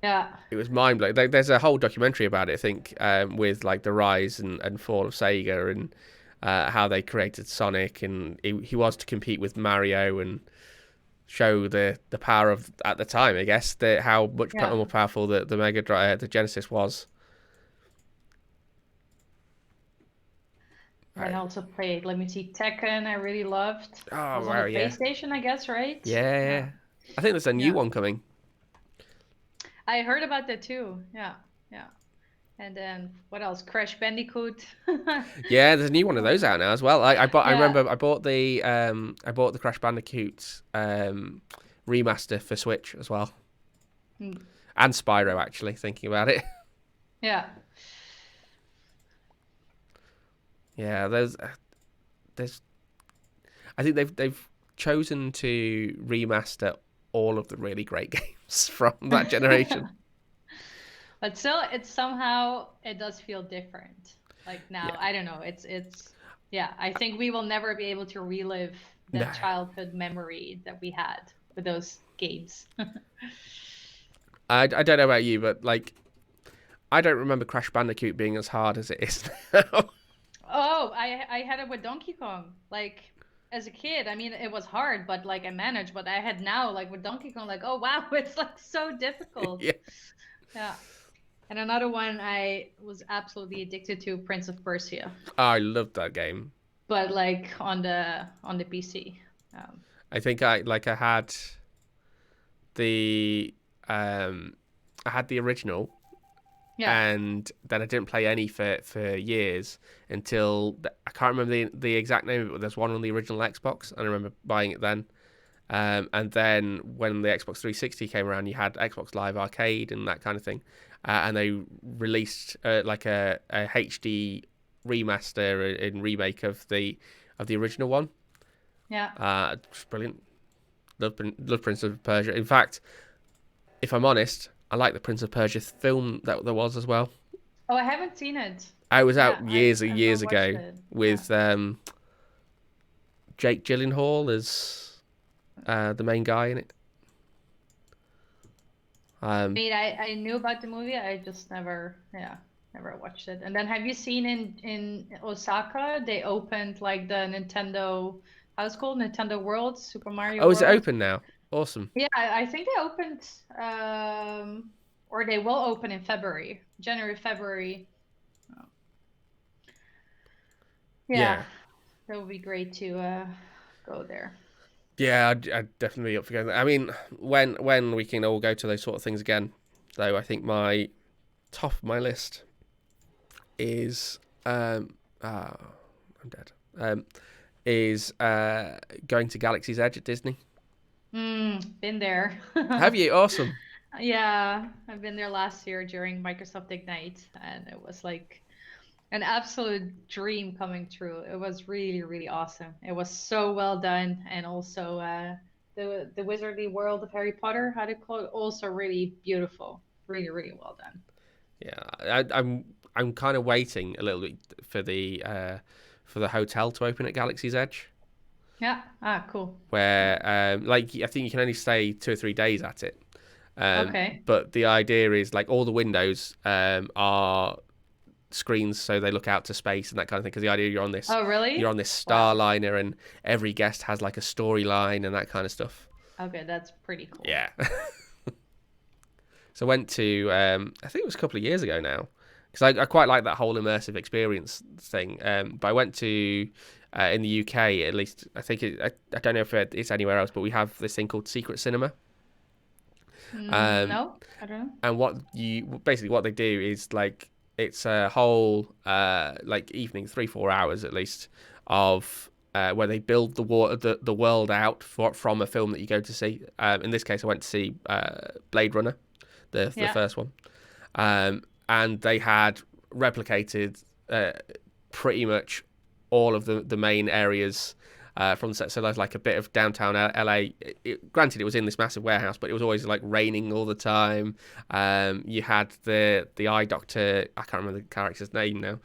Yeah. it was mind blowing. There's a whole documentary about it, I think, with like the rise and fall of Sega and how they created Sonic, and he was to compete with Mario and show the power of at the time, I guess, how much Yeah. more powerful the Mega Drive, the Genesis was. And I also played, let me see, Tekken. I really loved. Oh Was on the wow, yeah, PlayStation, I guess, right? yeah, Yeah. yeah. I think there's a new Yeah. one coming. I heard about that too. Yeah. Yeah. And then what else? Crash Bandicoot. Yeah, there's a new one of those out now as well. I Yeah. remember I bought the Crash Bandicoot remaster for Switch as well, Mm. and Spyro actually. Thinking about it, Yeah. yeah, there's I think they've chosen to remaster all of the really great games from that generation. But still, it's somehow it does feel different. Like now, Yeah, I don't know. Yeah, I think we will never be able to relive no, that childhood memory that we had with those games. I don't know about you, but like I don't remember Crash Bandicoot being as hard as it is now. Oh, I had it with Donkey Kong. Like as a kid, I mean, it was hard, but like I managed. But I had now, like with Donkey Kong, like oh wow, it's like so difficult. Yeah, Yeah. And another one I was absolutely addicted to, Prince of Persia, I loved that game. but like on the PC. Um, I think I had the um I had the original, yeah. and then I didn't play any for years until I can't remember the exact name of it, but there's one on the original Xbox, and I remember buying it then. And then when the Xbox 360 came around, you had Xbox Live Arcade and that kind of thing, and they released like a HD remaster and remake of the original one. Yeah. It's brilliant. Love Prince of Persia. In fact, if I'm honest, I like the Prince of Persia film that there was as well. Oh, I haven't seen it. I was Yeah, out years and I've not years watched ago it. Yeah. with Jake Gyllenhaal as the main guy in it. I mean, I knew about the movie. I just never watched it. And then have you seen in Osaka, they opened like the Nintendo, how's it called? Nintendo World, Super Mario Oh, is it World. open now? Awesome. Yeah, I think they opened, or they will open in February, January, February. Oh, yeah, Yeah. that would be great to go there. Yeah, I'd definitely be up for going there. I mean, when we can all go to those sort of things again, though, I think my top of my list is I'm dead. Is going to Galaxy's Edge at Disney. Been there. Have you? Awesome. Yeah, I've been there last year during Microsoft Ignite, and it was like an absolute dream coming true. It was really, really awesome. It was so well done, and also the Wizardly World of Harry Potter, how to call it, also really beautiful. Really, really well done. Yeah, I'm kind of waiting a little bit for the hotel to open at Galaxy's Edge, Yeah. Ah, cool. where like I think you can only stay 2 or 3 days at it. Okay. But the idea is like all the windows are screens, so they look out to space and that kind of thing. Because the idea Oh, you're on really? this Wow. starliner, and every guest has like a storyline and that kind of stuff. Okay, that's pretty cool. Yeah. So I went to I think it was a couple of years ago now, because I quite like that whole immersive experience thing. But I went to in the UK at least. I think I don't know if it's anywhere else, but we have this thing called Secret Cinema. Um, No, I don't know. and what they do is like it's a whole like evening, 3-4 hours at least of where they build the world out from a film that you go to see. In this case, I went to see Blade Runner, the Yeah. first one, and they had replicated pretty much all of the main areas from the set. So there's like a bit of downtown LA. Granted, it was in this massive warehouse, but it was always like raining all the time. You had the eye doctor. I can't remember the character's name now.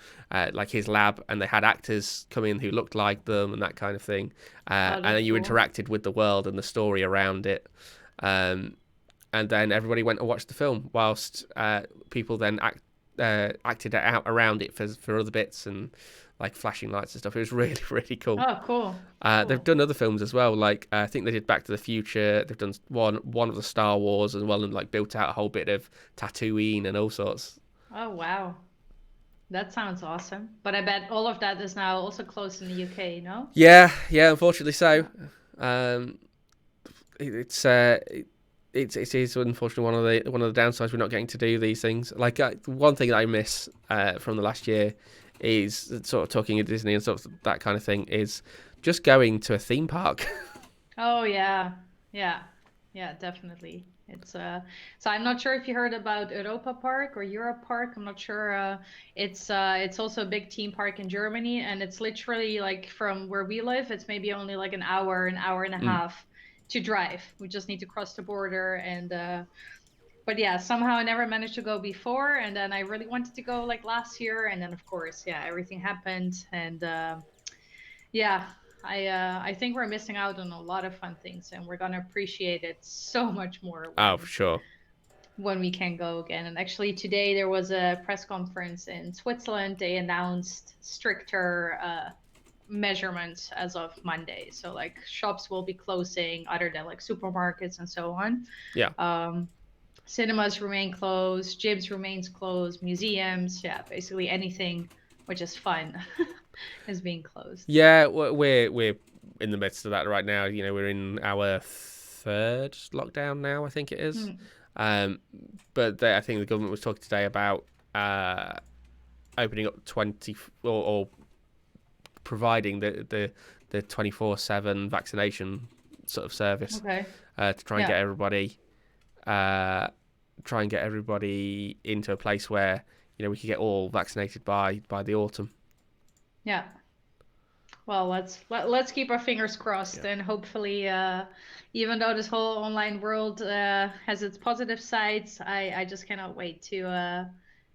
Like his lab, and they had actors come in who looked like them and that kind of thing. Oh, And that's then you cool. interacted with the world and the story around it. And then everybody went and watched the film, whilst people then acted it out around it for other bits and like flashing lights and stuff. It was really really cool. Oh, cool. They've Cool. done other films as well. Like I think they did Back to the Future. They've done one of the Star Wars as well, and like built out a whole bit of Tatooine and all sorts. Oh, wow. That sounds awesome. But I bet all of that is now also closed in the UK, no? Yeah, yeah. Unfortunately, so Yeah. um, it's it is unfortunately one of the downsides. We're not getting to do these things. Like one thing that I miss from the last year is sort of talking at Disney and sort of that kind of thing is just going to a theme park. Oh yeah. Yeah. Yeah, definitely. It's so I'm not sure if you heard about Europa Park or Europe Park. I'm not sure. It's also a big theme park in Germany, and it's literally like from where we live, it's maybe only like an hour and a Mm. half to drive. We just need to cross the border and but yeah, somehow I never managed to go before, and then I really wanted to go like last year, and then of course, yeah, everything happened, and yeah, I think we're missing out on a lot of fun things, and we're gonna appreciate it so much more Oh, for sure. when we can go again. And actually, today there was a press conference in Switzerland. They announced stricter measurements as of Monday, so like shops will be closing, other than like supermarkets and so on. Yeah. Um, Cinemas remain closed, gyms remains closed, museums, yeah, basically anything which is fun is being closed. Yeah, we're in the midst of that right now. We're in our third lockdown now, I think it is. Hmm. But I think the government was talking today about uh, opening up 20 or providing the 24/7 vaccination sort of service Okay. to Yeah. uh, try and get everybody into a place where we could get all vaccinated by the autumn. Yeah. Well, let's keep our fingers Yeah. crossed, and hopefully, even though this whole online world has its positive sides, I just cannot wait to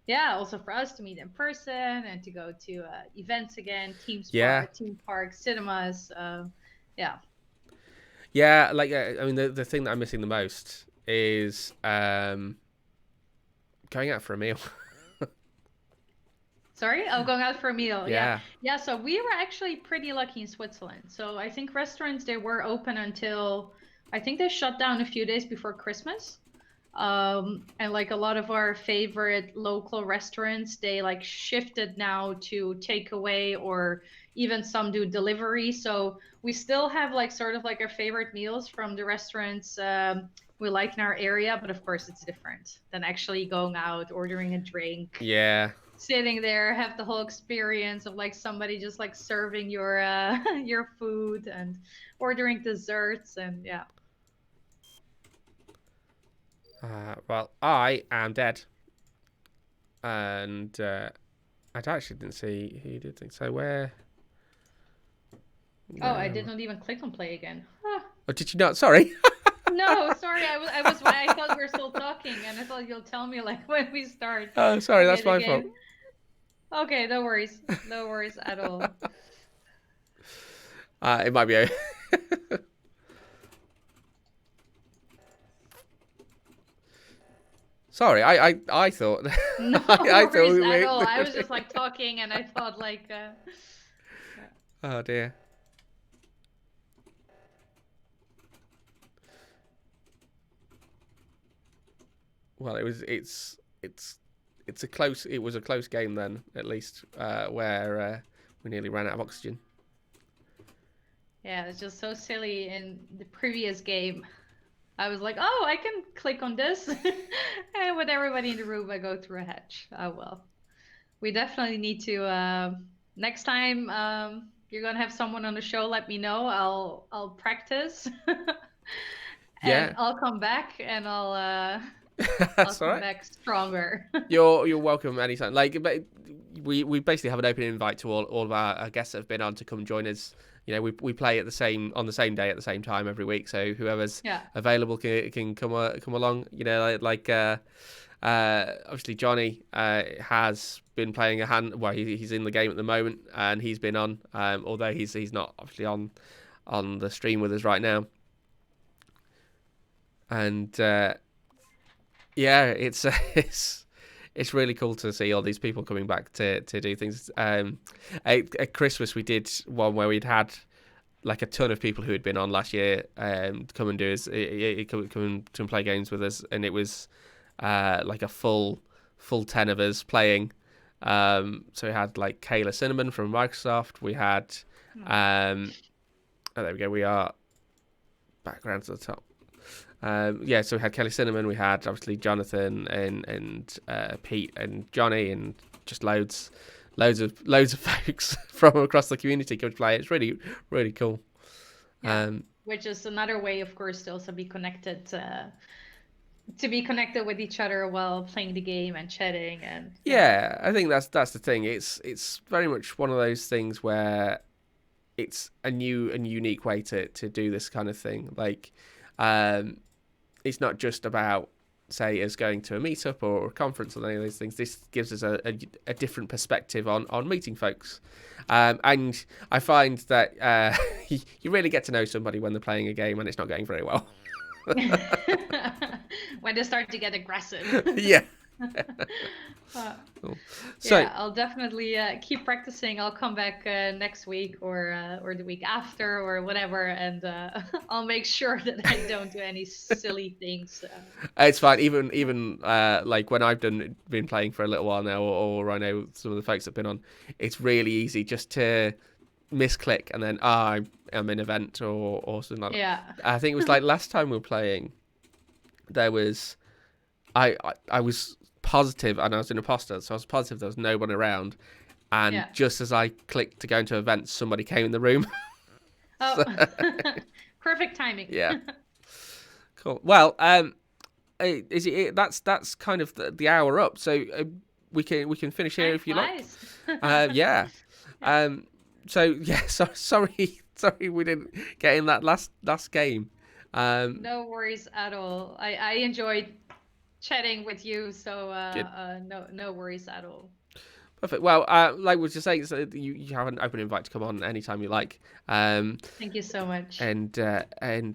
yeah, also for us to meet in person and to go to events again, Yeah. theme parks, cinemas. Yeah. Yeah, like I mean, the thing that I'm missing the most is going out for a meal. Sorry, I'm going out for a meal. Yeah. Yeah. Yeah, so we were actually pretty lucky in Switzerland. So I think restaurants they were open until I think they shut down a few days before Christmas. And like a lot of our favorite local restaurants, they like shifted now to takeaway or even some do delivery. So we still have like sort of like our favorite meals from the restaurants we like in our area, but of course it's different than actually going out, ordering a drink, Yeah. sitting there, have the whole experience of like somebody just like serving your your food and ordering desserts and yeah. Well, I am dead, and I actually didn't see who did think so. Oh, I Where? did not even click on play again. Huh. Oh, did you not? Sorry. No, sorry. I thought we were still talking, and I thought you'll tell me like when we start Oh, sorry. That's it my fault. again. Okay, no worries. No worries at all. It might be. Sorry, I thought No I thought worries we at were. all. I was just like talking, and I thought like, Oh dear. Well, it's a close. It was a close game then, at least, where we nearly ran out of oxygen. yeah, it's just so silly. In the previous game, I was like, oh, I can click on this, and with everybody in the room, I go through a hatch. Oh well. We definitely need to next time you're gonna have someone on the show, let me know. I'll practice and Yeah, I'll come back and I'll that's all come right. back stronger. You're welcome anytime. Like, we basically have an open invite to all of our guests that have been on to come join us. We play at on the same day at the same time every week. So whoever's Yeah. available can come along. Obviously Johnny has been playing a hand. Well, he's in the game at the moment, and he's been on. Although he's not obviously on the stream with us right now. And yeah, it's it's really cool to see all these people coming back to do things. At Christmas we did one where we'd had like a ton of people who had been on last year come and do us come and play games with us, and it was like a full 10 of us playing. So we had like Kayla Cinnamon from Microsoft. We had, oh, there we go. We are background to the top. So we had Kelly Cinnamon. We had obviously Jonathan and Pete and Johnny and just loads of folks from across the community come to play. It's really, really cool. Yeah. Which is another way, of course, to also be connected with each other while playing the game and chatting and yeah. I think that's the thing. It's very much one of those things where it's a new and unique way to do this kind of thing. Like, it's not just about, say, us going to a meetup or a conference or any of those things. This gives us a different perspective on meeting folks. And I find that you really get to know somebody when they're playing a game and it's not going very well. When they start to get aggressive. Yeah. Cool. So yeah, I'll definitely keep practicing. I'll come back next week or the week after or whatever, and I'll make sure that I don't do any silly things. It's fine. Even like when I've been playing for a little while now, or I know some of the folks that have been on, it's really easy just to misclick and then I'm in event or something like that. Yeah. I think it was like last time we were playing, there was I was positive, and I was an imposter, so I was positive there was no one around, and just as I clicked to go into events, somebody came in the room. Oh, perfect timing. Yeah. Cool. Well, that's kind of the hour up, so we can finish here if you like. Yeah. So yeah, sorry we didn't get in that last game. No worries at all. I enjoyed chatting with you, so no worries at all. Perfect. Well, like we were just saying, so you have an open invite to come on anytime you like. Thank you so much. And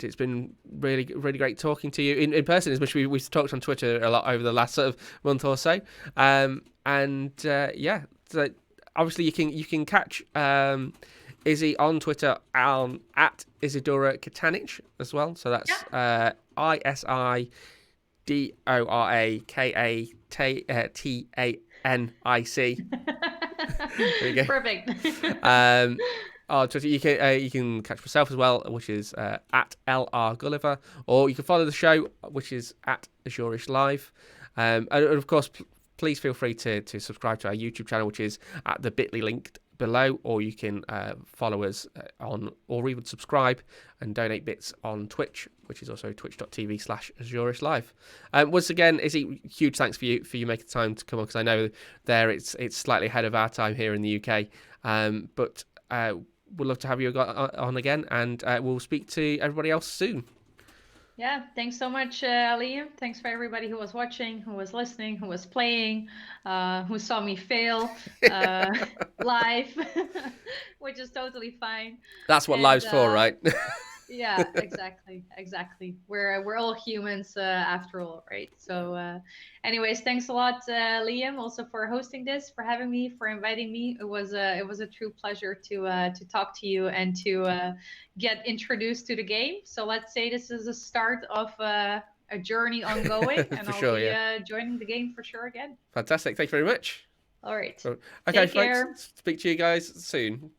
it's been really, really great talking to you in person, as much as we've talked on Twitter a lot over the last sort of month or so. Yeah, so obviously you can catch Izzy on Twitter at Isidora Katanic as well. So that's ISIDORAKATANIC. There you go. Perfect. On Twitter, you can catch myself as well, which is at LR Gulliver, or you can follow the show, which is at Azureish Live. And of course, please feel free to subscribe to our YouTube channel, which is at the bit.ly linked below, or you can follow us on, or even subscribe and donate bits on Twitch, which is also twitch.tv/Azureish Live. Once again, Izzy, huge thanks for you making time to come on, because I know there it's slightly ahead of our time here in the UK, but we'd love to have you on again, and we'll speak to everybody else soon. Yeah, thanks so much, Liam. Thanks for everybody who was watching, who was listening, who was playing, who saw me fail live, which is totally fine. That's what live's for, right? Yeah, exactly. We're all humans after all, right? So anyways, thanks a lot, Liam, also for hosting this, for having me, for inviting me. It was a true pleasure to talk to you and to get introduced to the game. So let's say this is a start of a journey ongoing, and I'll be joining the game for sure again. Fantastic. Thank you very much. All right. Okay, folks. Speak to you guys soon.